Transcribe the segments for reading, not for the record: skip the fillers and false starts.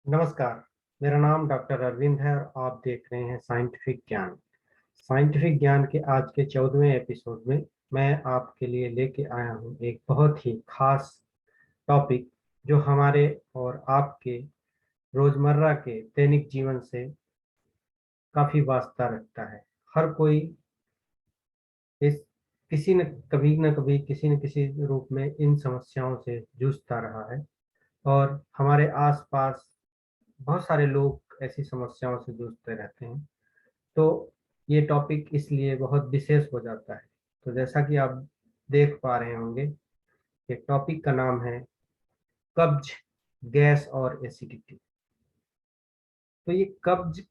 नमस्कार। मेरा नाम डॉक्टर अरविंद है और आप देख रहे हैं साइंटिफिक ज्ञान। साइंटिफिक ज्ञान के आज के 14वें एपिसोड में मैं आपके लिए लेके आया हूँ एक बहुत ही खास टॉपिक जो हमारे और आपके रोजमर्रा के दैनिक जीवन से काफी वास्ता रखता है। हर कोई इस न कभी किसी न किसी रूप में इन समस्याओं से जूझता रहा है और हमारे आसपास बहुत सारे लोग ऐसी समस्याओं से जूझते रहते हैं। तो ये टॉपिक इसलिए बहुत विशेष हो जाता है। तो जैसा कि आप देख पा रहे होंगे कि टॉपिक का नाम है कब्ज, गैस और एसिडिटी। तो ये कब्ज,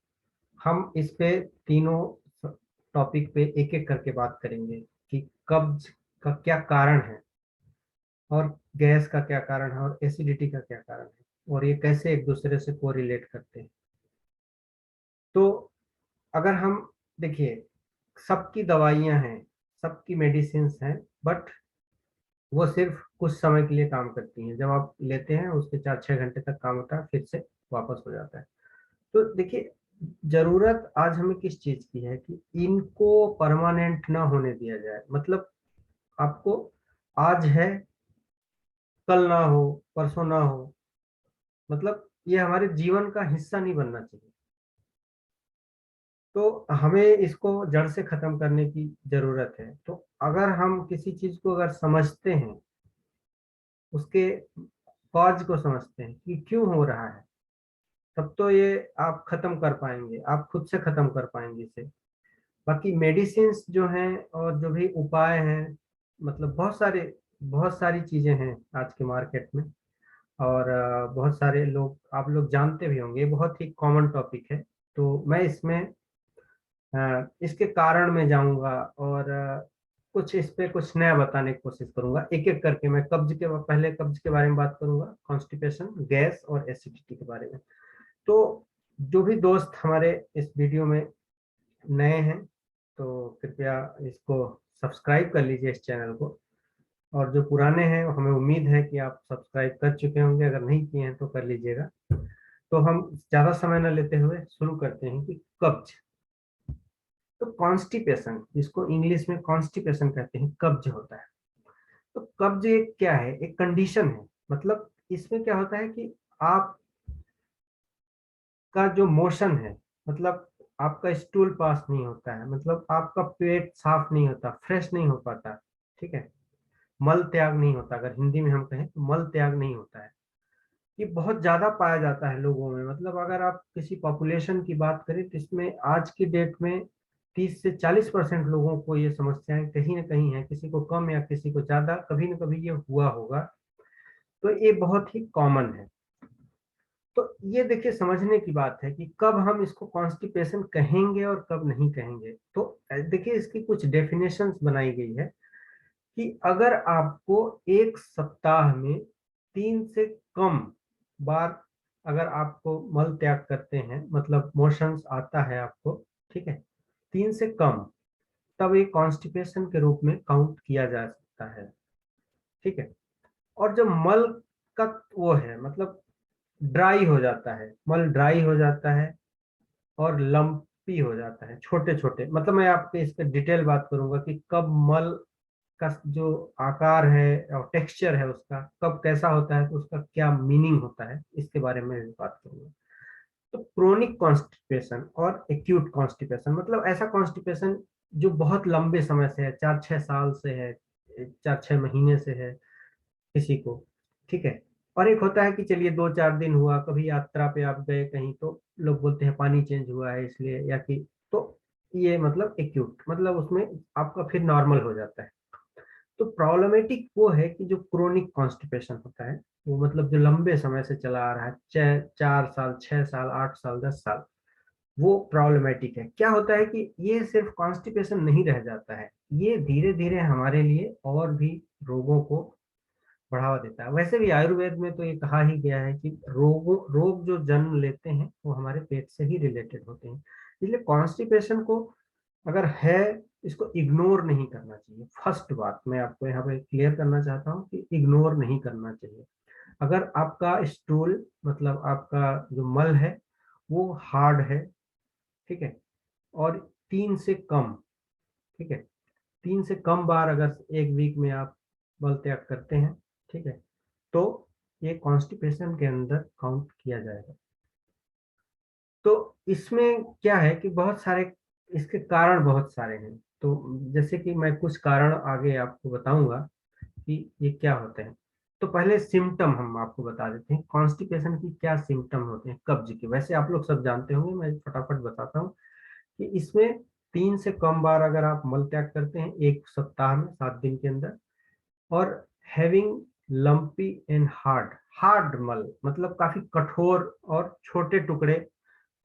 हम इस पे तीनों टॉपिक पे एक एक करके बात करेंगे कि कब्ज का क्या कारण है और गैस का क्या कारण है और एसिडिटी का क्या कारण है और ये कैसे एक दूसरे से कोरिलेट करते हैं। तो अगर हम देखिए, सबकी दवाइयां हैं, सबकी मेडिसिन्स हैं, बट वो सिर्फ कुछ समय के लिए काम करती हैं। जब आप लेते हैं उसके 4-6 घंटे तक काम होता है, फिर से वापस हो जाता है। तो देखिए, जरूरत आज हमें किस चीज की है कि इनको परमानेंट ना होने दिया जाए। मतलब आपको आज है, कल ना हो, परसों ना हो, मतलब ये हमारे जीवन का हिस्सा नहीं बनना चाहिए। तो हमें इसको जड़ से खत्म करने की जरूरत है। तो अगर हम किसी चीज को अगर समझते हैं, उसके कॉज को समझते हैं कि क्यों हो रहा है, तब तो ये आप खत्म कर पाएंगे, आप खुद से खत्म कर पाएंगे इसे। बाकी मेडिसिन्स जो हैं और जो भी उपाय हैं, मतलब बहुत सारी चीजें हैं आज के मार्केट में। और बहुत सारे लोग, आप लोग जानते भी होंगे, ये बहुत ही कॉमन टॉपिक है। तो मैं इसमें इसके कारण में जाऊंगा और कुछ इस पे कुछ नया बताने की कोशिश करूंगा। एक एक करके मैं पहले कब्ज के बारे में बात करूंगा, कॉन्स्टिपेशन, गैस और एसिडिटी के बारे में। तो जो भी दोस्त हमारे इस वीडियो में नए हैं, तो कृपया इसको सब्सक्राइब कर लीजिए, इस चैनल को। और जो पुराने हैं, हमें उम्मीद है कि आप सब्सक्राइब कर चुके होंगे, अगर नहीं किए हैं तो कर लीजिएगा। तो हम ज़्यादा समय न लेते हुए शुरू करते हैं कि कब्ज। तो कॉन्स्टिपेशन, जिसको इंग्लिश में कॉन्स्टिपेशन कहते हैं, कब्ज होता है। तो कब्ज एक क्या है? एक कंडीशन है। मतलब इसमें क्या होता है कि आप का जो मोशन है, मतलब आपका स्टूल पास नहीं होता है, मतलब आपका पेट साफ नहीं होता, फ्रेश नहीं हो पाता। ठीक है, मल त्याग नहीं होता। अगर हिंदी में हम कहें तो मल त्याग नहीं होता है। ये बहुत ज्यादा पाया जाता है लोगों में। मतलब अगर आप किसी पॉपुलेशन की बात करें तो इसमें आज की डेट में 30 से 40% लोगों को ये समस्याएं कहीं ना कहीं है। किसी को कम या किसी को ज्यादा, कभी ना कभी ये हुआ होगा। तो ये बहुत ही कॉमन है। तो ये देखिए, समझने की बात है कि कब हम इसको कॉन्स्टिपेशन कहेंगे और कब नहीं कहेंगे। तो देखिए, इसकी कुछ डेफिनेशंस बनाई गई है कि अगर आपको एक सप्ताह में 3 से कम बार, अगर आपको मल त्याग करते हैं, मतलब मोशंस आता है आपको, ठीक है, 3 से कम, तब ये कॉन्स्टिपेशन के रूप में काउंट किया जा सकता है। ठीक है। और जब मल का वो है, मतलब ड्राई हो जाता है, मल ड्राई हो जाता है और लंपी हो जाता है, छोटे छोटे। मतलब मैं आपके इस पे डिटेल बात करूंगा कि कब मल का जो आकार है और टेक्सचर है उसका कब कैसा होता है, तो उसका क्या मीनिंग होता है, इसके बारे में भी बात करूंगा। तो क्रोनिक कॉन्स्टिपेशन और एक्यूट कॉन्स्टिपेशन, मतलब ऐसा कॉन्स्टिपेशन जो बहुत लंबे समय से है, 4-6 साल से है, 4-6 महीने से है किसी को। ठीक है। और एक होता है कि चलिए 2-4 दिन हुआ, कभी यात्रा पे आप गए कहीं, तो लोग बोलते हैं पानी चेंज हुआ है इसलिए, या कि तो ये मतलब एक्यूट, मतलब उसमें आपका फिर नॉर्मल हो जाता है। तो प्रॉब्लमेटिक वो है कि जो क्रोनिक कॉन्स्टिपेशन होता है, वो मतलब जो लंबे समय से चला आ रहा है, 4 साल, 6 साल, 8 साल, 10 साल, वो प्रॉब्लमेटिक है। क्या होता है कि ये सिर्फ कॉन्स्टिपेशन नहीं रह जाता है, ये धीरे धीरे हमारे लिए और भी रोगों को बढ़ावा देता है। वैसे भी आयुर्वेद में तो ये कहा ही गया है कि रोग जो जन्म लेते हैं वो हमारे पेट से ही रिलेटेड होते हैं। इसलिए कॉन्स्टिपेशन को अगर है, इसको इग्नोर नहीं करना चाहिए। फर्स्ट बात मैं आपको यहाँ पे क्लियर करना चाहता हूँ कि इग्नोर नहीं करना चाहिए। अगर आपका स्टूल मतलब आपका जो मल है वो हार्ड है, ठीक है, और 3 से कम, ठीक है, 3 से कम बार अगर एक वीक में आप मल त्याग करते हैं, ठीक है, तो ये कॉन्स्टिपेशन के अंदर काउंट किया जाएगा। तो इसमें क्या है कि बहुत सारे इसके कारण बहुत सारे हैं। तो जैसे कि मैं कुछ कारण आगे आपको बताऊंगा कि ये क्या होते हैं। तो पहले सिम्टम हम आपको बता देते हैं कॉन्स्टिपेशन की क्या सिम्टम होते हैं कब्ज के। वैसे आप लोग सब जानते होंगे, मैं फटाफट बताता हूँ कि इसमें 3 से कम बार अगर आप मल त्याग करते हैं एक सप्ताह में 7 दिन के अंदर, और having lumpy and hard, hard मल मतलब काफी कठोर और छोटे टुकड़े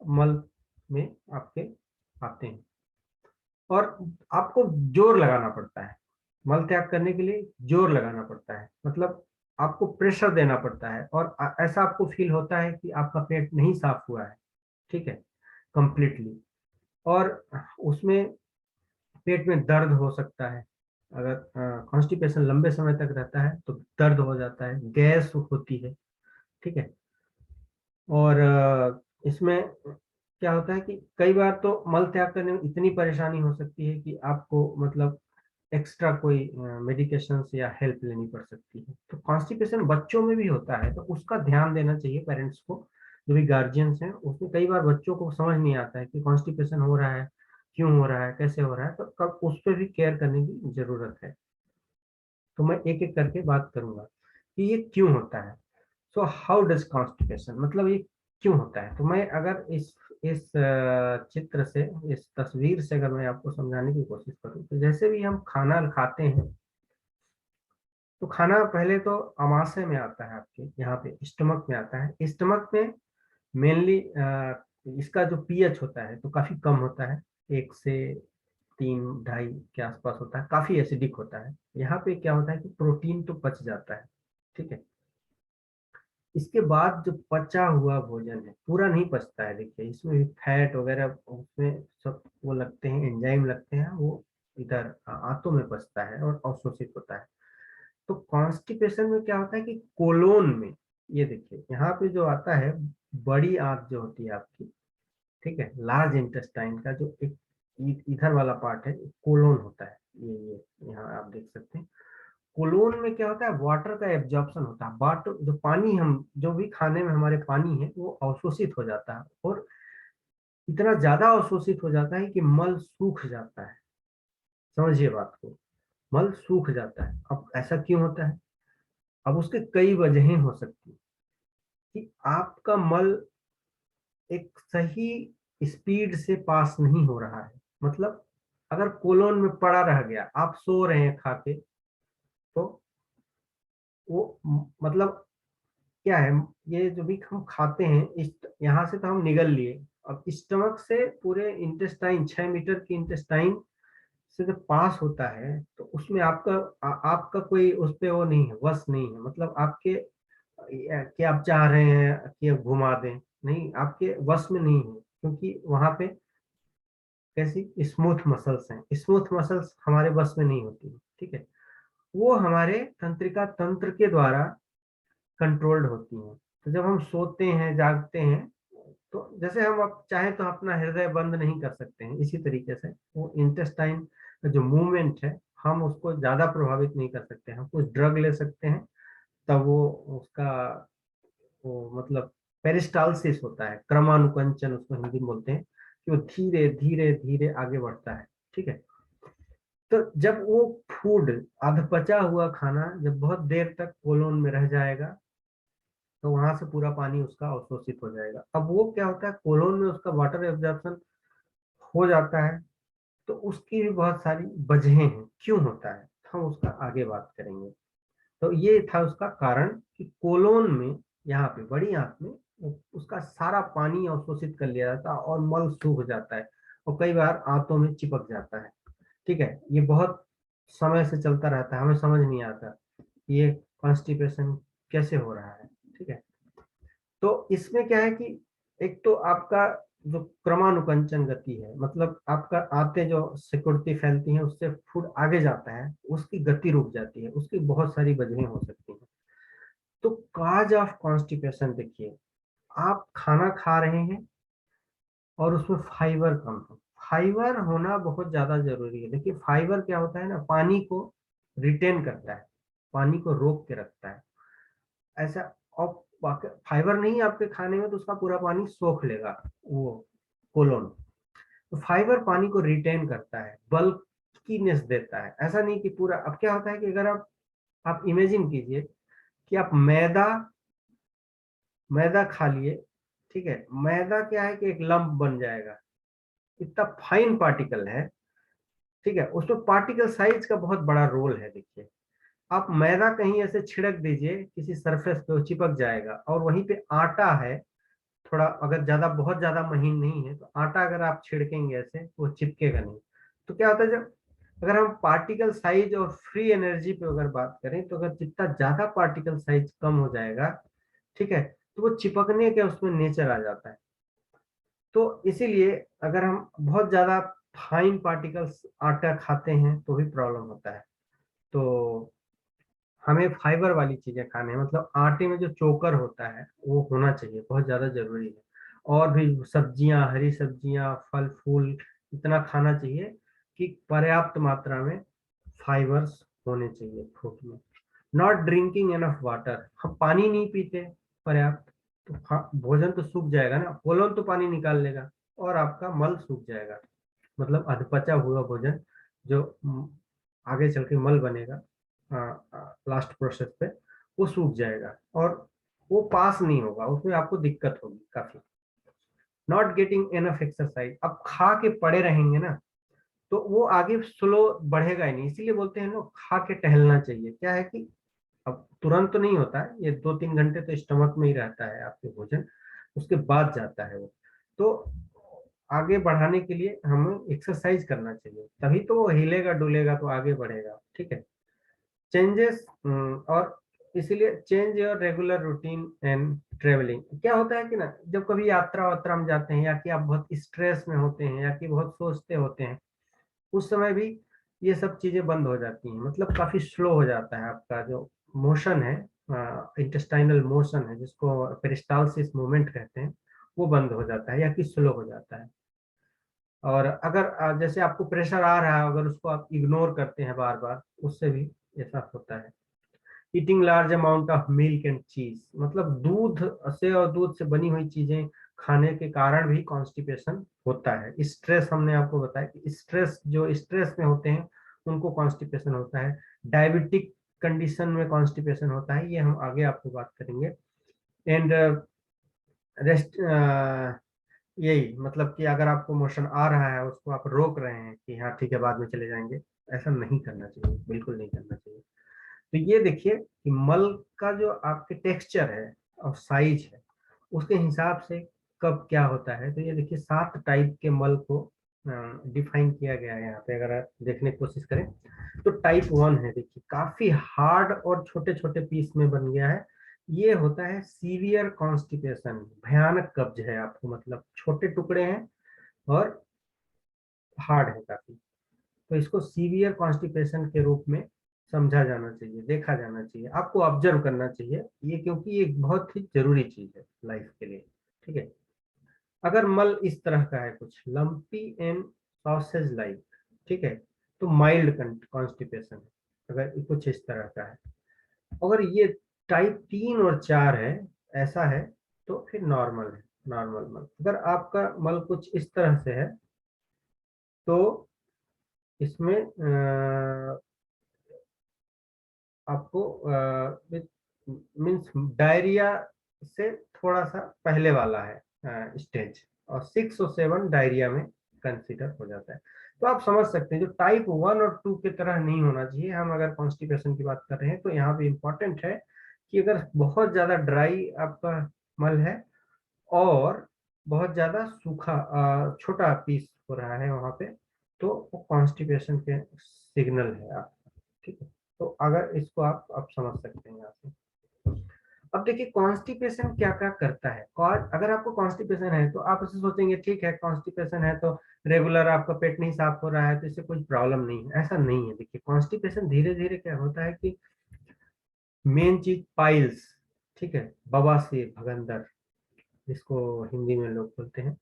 मल में आपके आते हैं, और आपको जोर लगाना पड़ता है मल त्याग करने के लिए, जोर लगाना पड़ता है, मतलब आपको प्रेशर देना पड़ता है, और ऐसा आपको फील होता है कि आपका पेट नहीं साफ हुआ है, ठीक है, कंप्लीटली। और उसमें पेट में दर्द हो सकता है, अगर कॉन्स्टिपेशन लंबे समय तक रहता है तो दर्द हो जाता है, गैस होती है, ठीक है। और इसमें क्या होता है कि कई बार तो मल त्याग करने में इतनी परेशानी हो सकती है कि आपको मतलब एक्स्ट्रा कोई मेडिकेशन या हेल्प लेनी पड़ सकती है। तो कॉन्स्टिपेशन बच्चों में भी होता है, तो उसका ध्यान देना चाहिए पेरेंट्स को, जो भी गार्जियंस हैं। उसमें कई बार बच्चों को समझ नहीं आता है कि कॉन्स्टिपेशन हो रहा है, क्यों हो रहा है, कैसे हो रहा है, तो कब उस पर भी केयर करने की जरूरत है। तो मैं एक एक करके बात करूंगा कि ये क्यों होता है। सो हाउ डज कॉन्स्टिपेशन, मतलब ये क्यों होता है। तो मैं अगर इस चित्र से, इस तस्वीर से अगर मैं आपको समझाने की कोशिश करूं, तो जैसे भी हम खाना खाते हैं, तो खाना पहले तो अमाशय में आता है, आपके यहाँ पे स्टमक में आता है। स्टमक में मेनली इसका जो पीएच होता है तो काफी कम होता है, 1 से 3 ढाई के आसपास होता है, काफी एसिडिक होता है। यहाँ पे क्या होता है कि प्रोटीन तो पच जाता है, ठीक है। इसके बाद जो पचा हुआ भोजन है पूरा नहीं पचता है, देखिए इसमें भी फैट वगैरह उसमें सब वो लगते हैं, एंजाइम लगते हैं, वो इधर आंतों में पचता है और अवशोषित होता है। तो कॉन्स्टिपेशन में क्या होता है कि कोलोन में, ये देखिए यहाँ पे जो आता है, बड़ी आंत जो होती है आपकी, ठीक है, लार्ज इंटेस्टाइन का जो एक इधर वाला पार्ट है कोलोन होता है, ये यहाँ आप देख सकते हैं। कोलोन में क्या होता है, वाटर का एब्जॉर्प्शन होता है, वाटर जो पानी हम जो भी खाने में हमारे पानी है वो अवशोषित हो जाता है, और इतना ज्यादा अवशोषित हो जाता है कि मल सूख जाता है। समझिए बात को, मल सूख जाता है। अब ऐसा क्यों होता है, अब उसके कई वजहें हो सकती है कि आपका मल एक सही स्पीड से पास नहीं हो रहा है। मतलब अगर कोलोन में पड़ा रह गया, आप सो रहे हैं खा के, तो वो मतलब क्या है, ये जो भी हम खाते हैं इस यहाँ से तो हम निगल लिए, अब स्टमक से पूरे इंटेस्टाइन 6 मीटर की इंटेस्टाइन से जब पास होता है, तो उसमें आपका कोई उस पे वो नहीं है, वश नहीं है। मतलब आपके कि आप चाह रहे हैं कि अब घुमा दें, नहीं, आपके वश में नहीं है, क्योंकि वहां पे कैसी स्मूथ मसल्स हैं, स्मूथ मसल्स हमारे बस में नहीं होती है, ठीक है। वो हमारे तंत्रिका तंत्र के द्वारा कंट्रोल्ड होती हैं। तो जब हम सोते हैं जागते हैं, तो जैसे हम अब चाहे तो अपना हृदय बंद नहीं कर सकते हैं, इसी तरीके से वो इंटेस्टाइन का जो मूवमेंट है हम उसको ज्यादा प्रभावित नहीं कर सकते। हम कुछ ड्रग ले सकते हैं, तब वो उसका वो मतलब पेरिस्टालसिस होता है, क्रमानुकंचन उसको हिंदी में बोलते हैं, कि वो धीरे धीरे धीरे आगे बढ़ता है, ठीक है। तो जब वो फूड अधपचा हुआ खाना जब बहुत देर तक कोलोन में रह जाएगा, तो वहां से पूरा पानी उसका अवशोषित हो जाएगा। अब वो क्या होता है, कोलोन में उसका वाटर एब्जॉर्प्शन हो जाता है, तो उसकी भी बहुत सारी वजहें हैं क्यों होता है, हम उसका आगे बात करेंगे। तो ये था उसका कारण कि कोलोन में, यहाँ पे बड़ी आंत में उसका सारा पानी अवशोषित कर लिया जाता है और मल सूख जाता है, और कई बार आंतों में चिपक जाता है, ठीक है। ये बहुत समय से चलता रहता है, हमें समझ नहीं आता ये कॉन्स्टिपेशन कैसे हो रहा है, ठीक है। तो इसमें क्या है कि एक तो आपका जो क्रमानुकंचन गति है, मतलब आपका आते जो सिकुड़ती फैलती हैं उससे फूड आगे जाता है, उसकी गति रुक जाती है, उसकी बहुत सारी वजहें हो सकती हैं। तो काज ऑफ कॉन्स्टिपेशन देखिए, आप खाना खा रहे हैं और उसमें फाइबर कम है। फाइबर होना बहुत ज्यादा जरूरी है। देखिए फाइबर क्या होता है ना, पानी को रिटेन करता है, पानी को रोक के रखता है ऐसा। और फाइबर नहीं है आपके खाने में तो उसका पूरा पानी सोख लेगा वो कोलोन। तो फाइबर पानी को रिटेन करता है, बल्कीनेस देता है। ऐसा नहीं कि पूरा, अब क्या होता है कि अगर आप इमेजिन कीजिए कि आप मैदा मैदा खा लिए, ठीक है, मैदा क्या है कि एक लंप बन जाएगा, इतना फाइन पार्टिकल है, ठीक है, उसमें पार्टिकल साइज का बहुत बड़ा रोल है। देखिए आप मैदा कहीं ऐसे छिड़क दीजिए किसी सरफेस पे, वो चिपक जाएगा। और वहीं पे आटा है, थोड़ा अगर ज्यादा बहुत ज्यादा महीन नहीं है तो आटा अगर आप छिड़केंगे ऐसे तो वो चिपकेगा नहीं। तो क्या होता है, जब अगर हम पार्टिकल साइज और फ्री एनर्जी पे अगर बात करें, तो अगर जितना ज्यादा पार्टिकल साइज कम हो जाएगा, ठीक है, तो वो चिपकने के उसमें नेचर आ जाता है। तो इसीलिए अगर हम बहुत ज्यादा फाइन पार्टिकल्स आटा खाते हैं तो भी प्रॉब्लम होता है। तो हमें फाइबर वाली चीजें खाने हैं, मतलब आटे में जो चोकर होता है वो होना चाहिए, बहुत ज्यादा जरूरी है। और भी सब्जियां, हरी सब्जियां, फल फूल इतना खाना चाहिए कि पर्याप्त मात्रा में फाइबर्स होने चाहिए फूड में। नॉट ड्रिंकिंग एनफ वाटर, हम पानी नहीं पीते पर्याप्त, तो भोजन तो सूख जाएगा ना, कोलोन तो पानी निकाल लेगा और आपका मल सूख जाएगा। मतलब अधपचा हुआ भोजन जो आगे चल के मल बनेगा लास्ट प्रोसेस पे, वो सूख जाएगा और वो पास नहीं होगा, उसमें आपको दिक्कत होगी काफी। नॉट गेटिंग एनफ एक्सरसाइज, अब खा के पड़े रहेंगे ना तो वो आगे स्लो बढ़ेगा ही नहीं। इसीलिए बोलते हैं लोग खा के टहलना चाहिए। क्या है कि अब तुरंत तो नहीं होता है, ये 2-3 घंटे तो स्टमक में ही रहता है आपके भोजन, उसके बाद जाता है वो। तो आगे बढ़ाने के लिए हमें एक्सरसाइज करना चाहिए, तभी तो वो हिलेगा डुलेगा तो आगे बढ़ेगा, ठीक है। चेंजेस, और इसीलिए change your regular routine and travelling. क्या होता है कि ना, जब कभी यात्रा वात्रा में जाते हैं या कि आप बहुत स्ट्रेस में होते हैं या कि बहुत सोचते होते हैं, उस समय भी ये सब चीजें बंद हो जाती हैं, मतलब काफी स्लो हो जाता है आपका जो मोशन है, इंटेस्टाइनल मोशन है जिसको पेरिस्टालसिस मूवमेंट कहते हैं, वो बंद हो जाता है या कि स्लो हो जाता है। और अगर जैसे आपको प्रेशर आ रहा है, अगर उसको आप इग्नोर करते हैं बार बार, उससे भी ऐसा होता है। Eating large amount of milk and चीज, मतलब दूध से और दूध से बनी हुई चीजें खाने के कारण भी कॉन्स्टिपेशन होता है। स्ट्रेस, हमने आपको बताया कि स्ट्रेस, जो स्ट्रेस में होते हैं उनको कॉन्स्टिपेशन होता है। डायबिटिक कंडीशन में कॉन्स्टिपेशन होता है, ये हम आगे आपको बात करेंगे। एंड रेस्ट, यही मतलब कि अगर आपको मोशन आ रहा है उसको आप रोक रहे हैं कि हाँ ठीक है बाद में चले जाएंगे, ऐसा नहीं करना चाहिए, बिल्कुल नहीं करना चाहिए। तो ये देखिए कि मल का जो आपके टेक्सचर है और साइज है उसके हिसाब से कब क्या होता है। तो ये देखिए 7 टाइप के मल को डिफाइन किया गया है यहाँ पे, अगर आप देखने की कोशिश करें तो टाइप 1 है, देखिए काफी हार्ड और छोटे छोटे पीस में बन गया है। ये होता है सीवियर कॉन्स्टिपेशन, भयानक कब्ज है आपको, मतलब छोटे टुकड़े हैं और हार्ड है काफी। तो इसको सीवियर कॉन्स्टिपेशन के रूप में समझा जाना चाहिए, देखा जाना चाहिए, आपको ऑब्जर्व करना चाहिए ये, क्योंकि ये एक बहुत ही जरूरी चीज है लाइफ के लिए, ठीक है। अगर मल इस तरह का है कुछ लंपी एंड सॉसेज लाइक, ठीक है, तो माइल्ड कॉन्स्टिपेशन है। अगर ये कुछ इस तरह का है, अगर ये टाइप 3 और 4 है, ऐसा है, तो फिर नॉर्मल है, नॉर्मल मल। अगर आपका मल कुछ इस तरह से है तो इसमें आपको मीन्स डायरिया से थोड़ा सा पहले वाला है स्टेज, और 6 और 7 डायरिया में कंसीडर हो जाता है। तो आप समझ सकते हैं जो टाइप 1 और 2 की तरह नहीं होना चाहिए। हम अगर कॉन्स्टिपेशन की बात कर रहे हैं तो यहाँ पे इम्पोर्टेंट है कि अगर बहुत ज्यादा ड्राई आपका मल है और बहुत ज्यादा सूखा छोटा पीस हो रहा है वहां पे, तो वो कॉन्स्टिपेशन के सिग्नल है आपका, ठीक है। तो अगर इसको आप समझ सकते हैं यहाँ से। अब देखिए कॉन्स्टिपेशन क्या क्या करता है। अगर आपको कॉन्स्टिपेशन है तो आप ऐसे सोचेंगे ठीक है कॉन्स्टिपेशन है तो रेगुलर आपका पेट नहीं साफ हो रहा है तो इससे कोई प्रॉब्लम नहीं है, ऐसा नहीं है। देखिए कॉन्स्टिपेशन धीरे धीरे क्या होता है कि मेन चीज पाइल्स, ठीक है, बवासीर, भगंदर जिसको हिंदी में लोग बोलते हैं।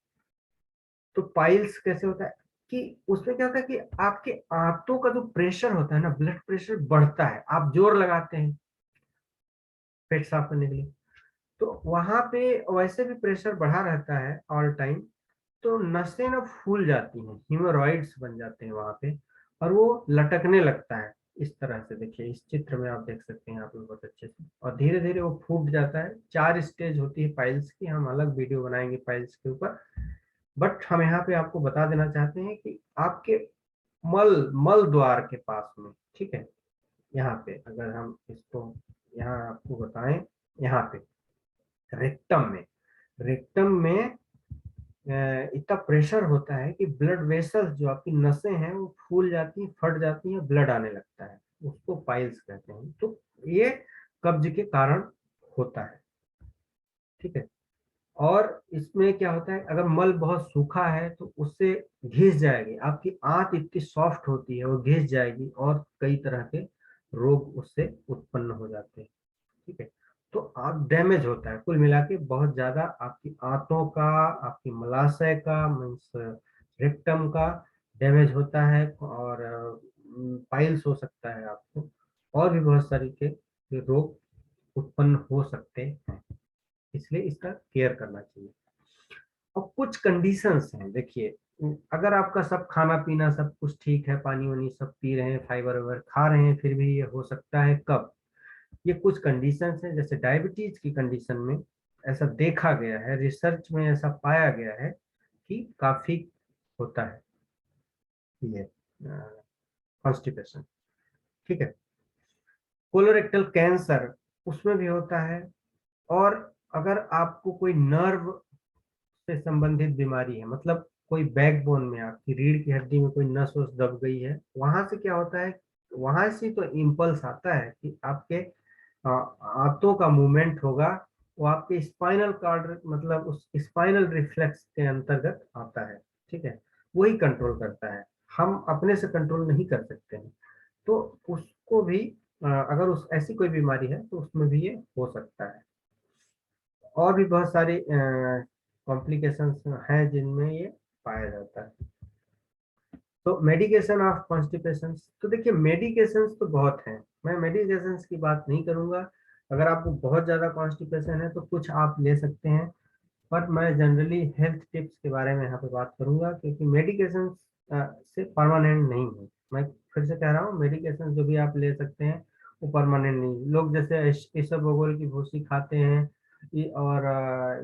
तो पाइल्स कैसे होता है कि उसमें क्या होता है कि आपके आंतों का जो प्रेशर होता है ना, ब्लड प्रेशर बढ़ता है, आप जोर लगाते हैं पेट साफ करने के लिए, तो वहां पे वैसे भी प्रेशर बढ़ा रहता है ऑल टाइम, तो नसें ना फूल जाती हैं, हीमोरॉइड्स बन जाते हैं वहां पे, और वो लटकने लगता है। इस तरह से देखिए, इस चित्र में आप देख सकते हैं आप लोग बहुत अच्छे से, और धीरे धीरे वो फूट जाता है। 4 स्टेज होती है पाइल्स की, हम अलग वीडियो बनाएंगे पाइल्स के ऊपर। बट हम यहाँ पे आपको बता देना चाहते हैं कि आपके मल मल द्वार के पास में, ठीक है, यहाँ पे अगर हम इसको यहाँ आपको बताएं, यहाँ पे रेक्टम में इतना प्रेशर होता है कि ब्लड वेसल्स, जो आपकी नसें हैं, वो फूल जाती हैं, फट जाती हैं, ब्लड आने लगता है, उसको पाइल्स कहते हैं। तो ये कब्ज के कारण होता है, ठीक है। और इसमें क्या होता है, अगर मल बहुत सूखा है तो उससे घिस जाएगी, आपकी आंत इतनी सॉफ्ट होती है, वो घिस जाएगी, और कई तरह के रोग उससे उत्पन्न हो जाते हैं, ठीक है। तो आंत डैमेज होता है, कुल मिला के बहुत ज्यादा आपकी आंतों का, आपकी मलाशय का, मीन्स रेक्टम का डैमेज होता है, और पाइल्स हो सकता है आपको, और भी बहुत सारी के रोग उत्पन्न हो सकते हैं, इसलिए इसका केयर करना चाहिए। और कुछ कंडीशंस हैं, देखिए, अगर आपका सब खाना पीना सब कुछ ठीक है, पानी वानी सब पी रहे हैं, फाइबर वाइबर खा रहे हैं, फिर भी ये हो सकता है कब, ये कुछ कंडीशंस हैं, जैसे डायबिटीज की कंडीशन में ऐसा देखा गया है, रिसर्च में ऐसा पाया गया है कि काफी होता है ये कॉन्स्टिपेशन, ठीक है। कोलोरेक्टल कैंसर, उसमें भी होता है। और अगर आपको कोई नर्व से संबंधित बीमारी है, मतलब कोई बैकबोन में, आपकी रीढ़ की हड्डी में कोई नस वस दब गई है, वहां से क्या होता है, वहां से तो इम्पल्स आता है कि आपके आंतों का मूवमेंट होगा, वो आपके स्पाइनल कार्ड, मतलब उस स्पाइनल रिफ्लेक्स के अंतर्गत आता है, ठीक है, वही कंट्रोल करता है, हम अपने से कंट्रोल नहीं कर सकते हैं। तो उसको भी अगर उस ऐसी कोई बीमारी है तो उसमें भी ये हो सकता है। और भी बहुत सारी कॉम्प्लिकेशंस हैं जिनमें ये पाया जाता है। तो मेडिकेशन ऑफ कॉन्स्टिपेशन, तो देखिए मेडिकेशंस तो बहुत हैं, मैं मेडिकेशंस की बात नहीं करूंगा। अगर आपको बहुत ज्यादा कॉन्स्टिपेशन है तो कुछ आप ले सकते हैं, पर मैं जनरली हेल्थ टिप्स के बारे में यहाँ पे बात करूंगा, क्योंकि मेडिकेशन से परमानेंट नहीं है। मैं फिर से कह रहा हूँ, मेडिकेशन जो भी आप ले सकते हैं वो परमानेंट नहीं। लोग जैसे इसबगोल की भूसी खाते हैं, और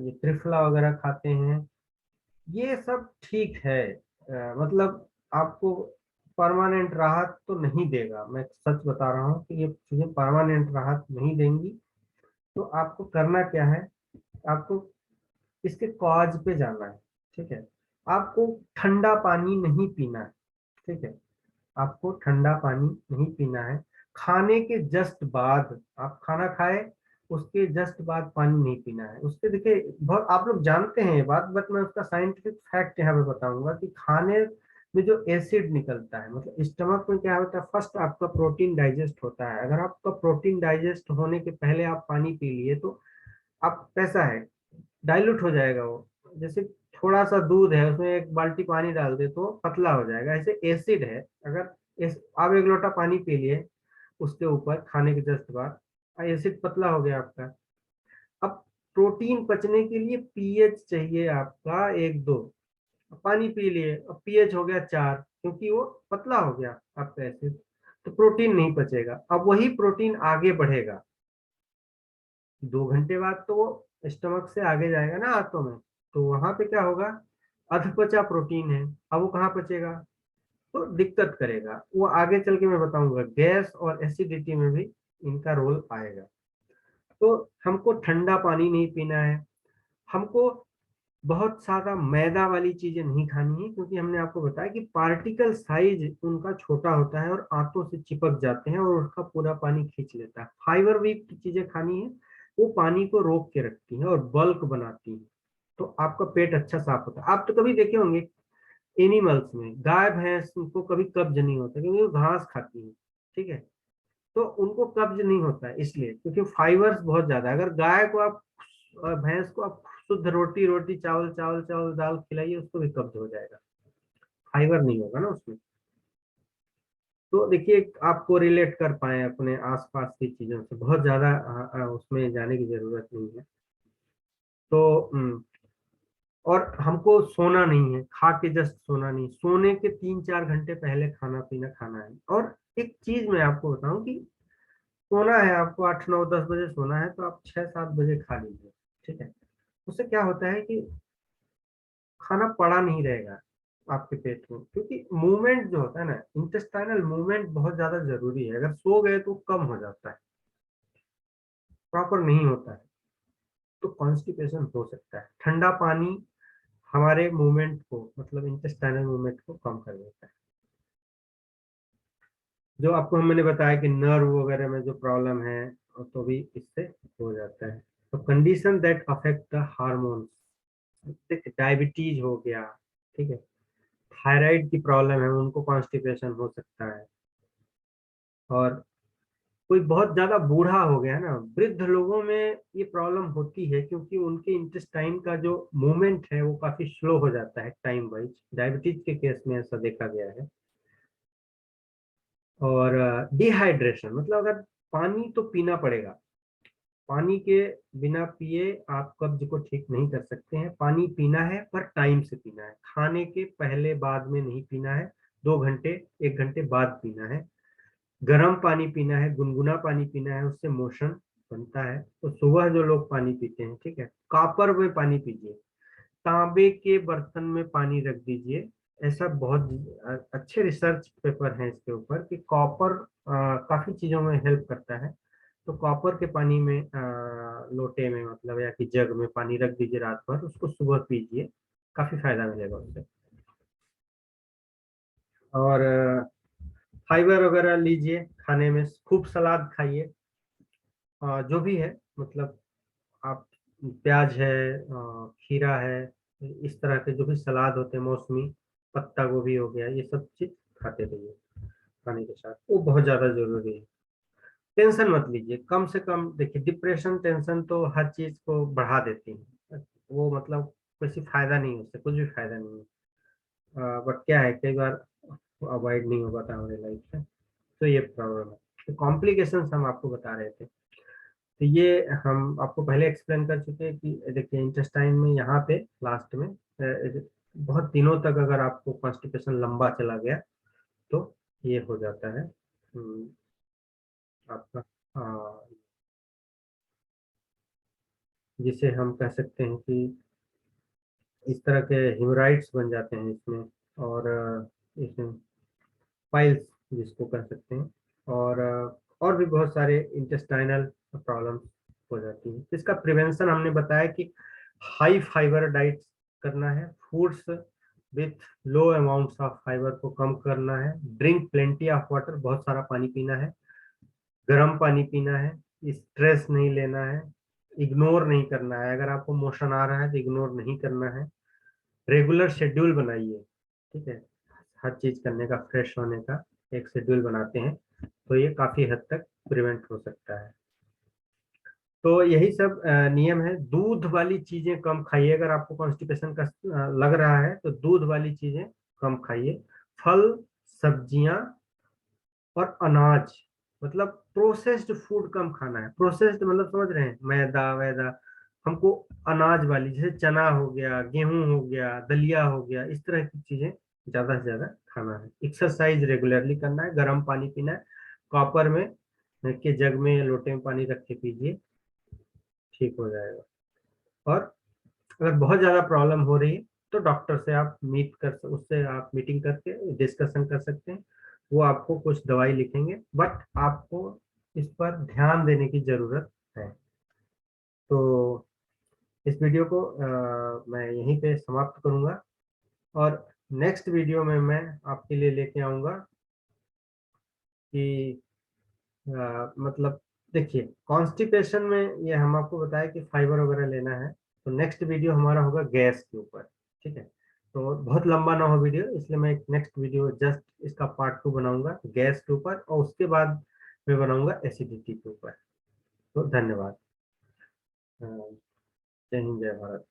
ये त्रिफला वगैरह खाते हैं, ये सब ठीक है, मतलब आपको परमानेंट राहत तो नहीं देगा, मैं सच बता रहा हूँ कि ये चीजें परमानेंट राहत नहीं देंगी। तो आपको करना क्या है, आपको इसके कॉज पे जाना है, ठीक है। आपको ठंडा पानी नहीं पीना है, ठीक है, आपको ठंडा पानी नहीं पीना है। खाने के जस्ट बाद, आप खाना खाए उसके जस्ट बाद पानी नहीं पीना है। उसके देखिए, बहुत आप लोग जानते हैं ये बात, बट मैं उसका साइंटिफिक फैक्ट यहाँ पे बताऊंगा कि खाने में जो एसिड निकलता है, मतलब स्टमक में क्या होता है, फर्स्ट आपका प्रोटीन डाइजेस्ट होता है, अगर आपका प्रोटीन डाइजेस्ट होने के पहले आप पानी पी लिए तो आप कैसा है, डाइल्यूट हो जाएगा वो। जैसे थोड़ा सा दूध है, उसमें एक बाल्टी पानी डाल दे तो पतला हो जाएगा, ऐसे एसिड है। अगर आप एक लोटा पानी पी लिए उसके ऊपर खाने के जस्ट बाद, एसिड पतला हो गया आपका। अब प्रोटीन पचने के लिए पीएच चाहिए आपका 1-2, पानी पी लिए, अब पीएच हो गया 4, क्योंकि वो पतला हो गया आपका एसिड, तो प्रोटीन नहीं पचेगा। अब वही प्रोटीन आगे बढ़ेगा, 2 घंटे बाद तो वो स्टमक से आगे जाएगा ना आंतों में, तो वहां पे क्या होगा, अधपचा प्रोटीन है, अब वो कहाँ पचेगा, तो दिक्कत करेगा वो। आगे चल के मैं बताऊंगा, गैस और एसिडिटी में भी इनका रोल आएगा। तो हमको ठंडा पानी नहीं पीना है, हमको बहुत ज्यादा मैदा वाली चीजें नहीं खानी है, क्योंकि हमने आपको बताया कि पार्टिकल साइज उनका छोटा होता है और आंतों से चिपक जाते हैं और उसका पूरा पानी खींच लेता है। फाइबर वीक की चीजें खानी है, वो पानी को रोक के रखती हैं और बल्क बनाती हैं, तो आपका पेट अच्छा साफ होता है। आप तो कभी देखे होंगे एनिमल्स में, गाय भैंस को कभी कब्ज नहीं होता, क्योंकि वो घास खाती है, ठीक है। तो उनको कब्ज नहीं होता है, इसलिए क्योंकि फाइबर्स बहुत ज्यादा है। अगर गाय को आप भैंस को आप शुद्ध रोटी रोटी चावल चावल चावल दाल खिलाइए, उसको भी कब्ज हो जाएगा, फाइबर नहीं होगा ना उसमें। तो देखिए, आपको रिलेट कर पाए अपने आसपास की चीजों से, बहुत ज्यादा उसमें जाने की जरूरत नहीं है। तो और हमको सोना नहीं है, खा के जस्ट सोना नहीं, सोने के 3-4 घंटे पहले खाना पीना खाना है। और एक चीज मैं आपको बताऊं कि सोना है आपको 8-9-10 बजे सोना है, तो आप 6-7 बजे खा लीजिए, ठीक है। उससे क्या होता है कि खाना पड़ा नहीं रहेगा आपके पेट में, क्योंकि मूवमेंट जो होता है ना, इंटेस्टाइनल मूवमेंट बहुत ज्यादा जरूरी है। अगर सो गए तो कम हो जाता है, प्रॉपर नहीं होता है, तो कॉन्स्टिपेशन हो सकता है। ठंडा पानी हमारे मूवमेंट को, मतलब इंटेस्टाइनल मूवमेंट को कम कर देता है। जो आपको मैंने बताया कि नर्व वगैरह में जो प्रॉब्लम है, तो भी इससे हो जाता है। तो condition that affect the hormones, diabetes हो गया, ठीक है, थायराइड की प्रॉब्लम है, उनको कॉन्स्टिपेशन हो सकता है। और कोई बहुत ज्यादा बूढ़ा हो गया है ना, वृद्ध लोगों में ये प्रॉब्लम होती है, क्योंकि उनके इंटेस्टाइन का जो मूवमेंट है वो काफी स्लो हो जाता है टाइम वाइज। डायबिटीज के केस में ऐसा देखा गया है। और डिहाइड्रेशन, मतलब अगर पानी तो पीना पड़ेगा, पानी के बिना पिए आप कब्ज को ठीक नहीं कर सकते हैं। पानी पीना है, पर टाइम से पीना है, खाने के पहले बाद में नहीं पीना है, 2 घंटे 1 घंटे बाद पीना है। गर्म पानी पीना है, गुनगुना पानी पीना है, उससे मोशन बनता है। तो सुबह जो लोग पानी पीते हैं, ठीक है, कॉपर में पानी पीजिए, तांबे के बर्तन में पानी रख दीजिए। ऐसा बहुत अच्छे रिसर्च पेपर हैं इसके ऊपर कि कॉपर काफी चीजों में हेल्प करता है। तो कॉपर के पानी में लोटे में, मतलब या कि जग में पानी रख दीजिए रात भर, उसको सुबह पीजिए, काफी फायदा मिलेगा उससे। और फाइबर वगैरह लीजिए, खाने में खूब सलाद खाइए, जो भी है, मतलब आप प्याज है, खीरा है, इस तरह के जो भी सलाद होते हैं, मौसमी, पत्ता गोभी हो गया, ये सब चीज खाते रहिए खाने के साथ, वो बहुत ज्यादा जरूरी है। टेंशन मत लीजिए, कम से कम। देखिए, डिप्रेशन टेंशन तो हर चीज को बढ़ा देती है, वो मतलब किसी फायदा नहीं है उससे, कुछ भी फायदा नहीं है। बट क्या है, कई बार अवॉइड नहीं हो पाता हमारी लाइफ से, तो ये प्रॉब्लम है। तो कॉम्प्लिकेशंस हम आपको बता रहे थे। तो ये हम आपको पहले एक्सप्लेन कर चुके हैं कि देखिए, इंटेस्टाइन में यहाँ पे लास्ट में बहुत दिनों तक अगर आपको कॉन्स्टिपेशन लंबा चला गया, तो ये हो जाता है आपका, जिसे हम कह सकते हैं कि इस तरह के हेमोराइड्स बन जाते हैं इसमें। और इसमें पाइल्स जिसको कह सकते हैं। और भी बहुत सारे इंटेस्टाइनल प्रॉब्लम्स हो जाती है। इसका प्रिवेंशन हमने बताया कि हाई फाइबर डाइट करना है, foods with low amounts of fibre को कम करना है, ड्रिंक प्लेंटी ऑफ वाटर, बहुत सारा पानी पीना है, गर्म पानी पीना है, स्ट्रेस नहीं लेना है, इग्नोर नहीं करना है। अगर आपको मोशन आ रहा है तो इग्नोर नहीं करना है। रेगुलर शेड्यूल बनाइए, ठीक है, हर चीज करने का, फ्रेश होने का एक शेड्यूल बनाते हैं, तो ये काफी हद तक प्रिवेंट हो सकता है। तो यही सब नियम है। दूध वाली चीजें कम खाइए, अगर आपको कॉन्स्टिपेशन का लग रहा है तो दूध वाली चीजें कम खाइए। फल, सब्जियां और अनाज, मतलब प्रोसेस्ड फूड कम खाना है। प्रोसेस्ड मतलब समझ रहे हैं, मैदा वैदा। हमको अनाज वाली, जैसे चना हो गया, गेहूं हो गया, दलिया हो गया, इस तरह की चीजें ज्यादा से ज्यादा खाना है। एक्सरसाइज रेगुलरली करना है, गर्म पानी पीना है, कॉपर में के जग में या लोटे में पानी रख के पीजिए, ठीक हो जाएगा। और अगर बहुत ज्यादा प्रॉब्लम हो रही है, तो डॉक्टर से आप मीट कर, उससे आप मीटिंग करके डिस्कशन कर सकते हैं। वो आपको कुछ दवाई लिखेंगे, बट आपको इस पर ध्यान देने की जरूरत है। तो इस वीडियो को मैं यहीं पे समाप्त करूंगा। और नेक्स्ट वीडियो में मैं आपके लिए लेके आऊंगा कि मतलब देखिए, कॉन्स्टिपेशन में ये हम आपको बताया कि फाइबर वगैरह लेना है। तो नेक्स्ट वीडियो हमारा होगा गैस के ऊपर, ठीक है। तो बहुत लंबा ना हो वीडियो, इसलिए मैं एक नेक्स्ट वीडियो जस्ट इसका पार्ट 2 बनाऊंगा गैस के ऊपर। और उसके बाद मैं बनाऊंगा एसिडिटी के ऊपर। तो धन्यवाद। जय हिंद, जय भारत।